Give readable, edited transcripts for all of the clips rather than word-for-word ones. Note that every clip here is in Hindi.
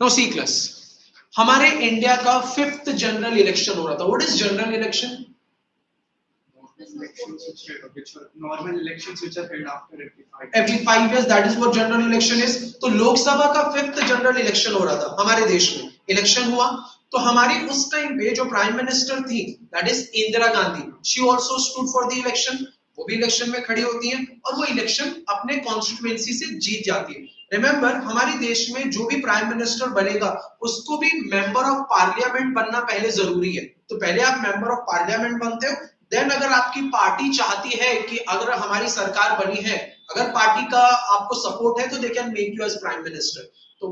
नो सी क्लास, हमारे इंडिया का 5th जनरल इलेक्शन हो रहा था। What is general election? normal elections which are held after every 5 years, that is what general election is। तो लोकसभा का 5th जनरल इलेक्शन हो रहा था हमारे देश में। इलेक्शन हुआ तो हमारी उस टाइम पे जो प्राइम मिनिस्टर थी that is Indira Gandhi, she also stood for the election. वो भी इलेक्शन में खड़ी होती है और वो इलेक्शन अपने कॉन्स्टिट्यूएंसी से जीत जाती है। रिमेंबर, हमारे देश में जो भी प्राइम मिनिस्टर बनेगा उसको भी मेंबर ऑफ पार्लियामेंट बनना पहले जरूरी है। तो पहले आप मेंबर ऑफ पार्लियामेंट बनते हो, देन अगर आपकी पार्टी चाहती है कि अगर हमारी सरकार बनी है, अगर पार्टी का आपको सपोर्ट है तो they can make you as prime minister. तो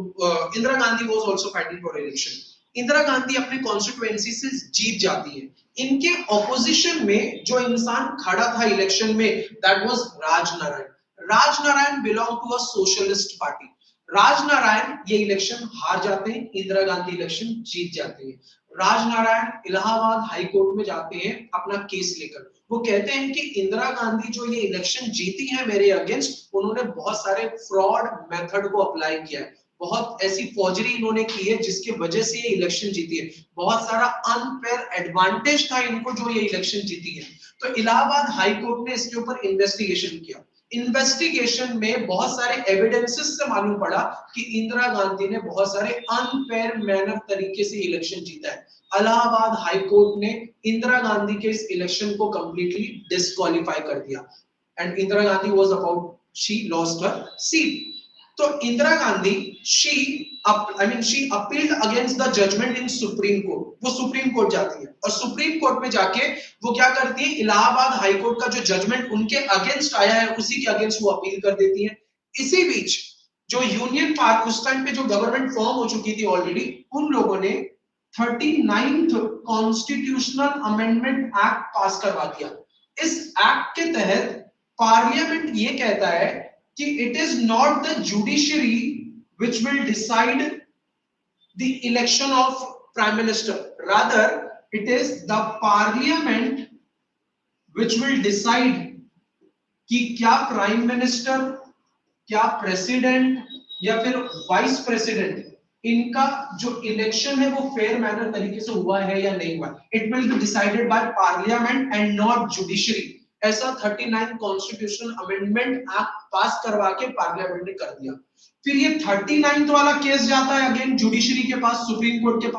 Indira Gandhi was also fighting for election. Indira Gandhi अपने कॉन्स्टिट्यूएंसी से जीत जाती है। इनके ऑपोजिशन में जो इंसान खड़ा था इलेक्शन में that was Raj Narain. Raj Narain belong to a socialist party. Raj Narain ये इलेक्शन हार जाते हैं, इंदिरा गांधी इलेक्शन जीत जाते हैं। राजनारायण इलाहाबाद हाई कोर्ट में जाते हैं अपना केस लेकर। वो कहते हैं कि इंदिरा गांधी जो ये इलेक्शन जीती है मेरे अगेंस्ट, उन्होंने बहुत सारे फ्रॉड मेथड को अप्लाई किया है, बहुत ऐसी फौजरी इन्होंने की है जिसकी वजह से ये इलेक्शन जीती है, बहुत सारा अनफेयर एडवांटेज था इनको जो ये इलेक्शन जीती है। तो इलाहाबाद हाई कोर्ट ने इसके ऊपर इन्वेस्टिगेशन किया। इन्वेस्टिगेशन में बहुत सारे एविडेंसेस से मालूम पड़ा कि इंदिरा गांधी ने बहुत सारे अनफेयर मैनर तरीके से इलेक्शन जीता है। इलाहाबाद हाई कोर्ट ने इंदिरा गांधी के इस इलेक्शन को कंप्लीटली डिस्क्वालीफाई कर दिया and Indira Gandhi was about she lost her seat. तो Indira Gandhi she appealed against the judgement in supreme court. वो सुप्रीम कोर्ट जाती है और सुप्रीम कोर्ट में जाके वो क्या करती है, इलाहाबाद हाई कोर्ट का जो जजमेंट उनके अगेंस्ट आया है उसी के अगेंस्ट वो अपील कर देती है। इसी बीच जो यूनियन पार्क उस टाइम पे जो गवर्नमेंट फॉर्म हो चुकी थी ऑलरेडी, उन लोगों ने 39th कॉन्स्टिट्यूशनल अमेंडमेंट एक्ट पास करवा दिया। इस एक्ट के तहत पार्लियामेंट ये कहता है कि it is not the judiciary which will decide the election of prime minister, rather it is the parliament which will decide कि क्या प्राइम मिनिस्टर, क्या प्रेसिडेंट या फिर वाइस प्रेसिडेंट, इनका जो इलेक्शन है वो फेयर मैनर तरीके से हुआ है या नहीं हुआ। It will be decided by parliament and not judiciary. ऐसा 39 कॉन्स्टिट्यूशनल अमेंडमेंट एक्ट पास करवा के पार्लियामेंट ने कर दिया। फिर ये 39th वाला केस जाता है अगेन जुडिशरी के पास, सुप्रीम कोर्ट के पास।